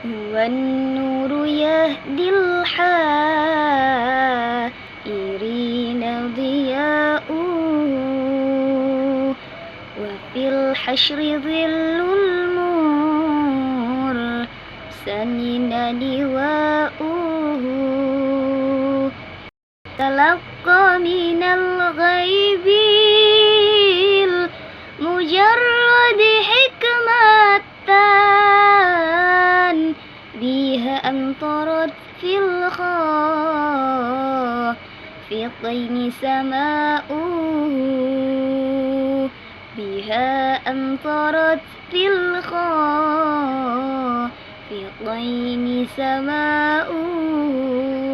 هو النور يهدي الحائرين ضياؤه، وفي الحشر ظل المرسلين لواؤه. تلقى من الغيب المجرد حكمة بها أمطرت في الخافقين سماؤه، بها أمطرت في الخافقين سماؤه.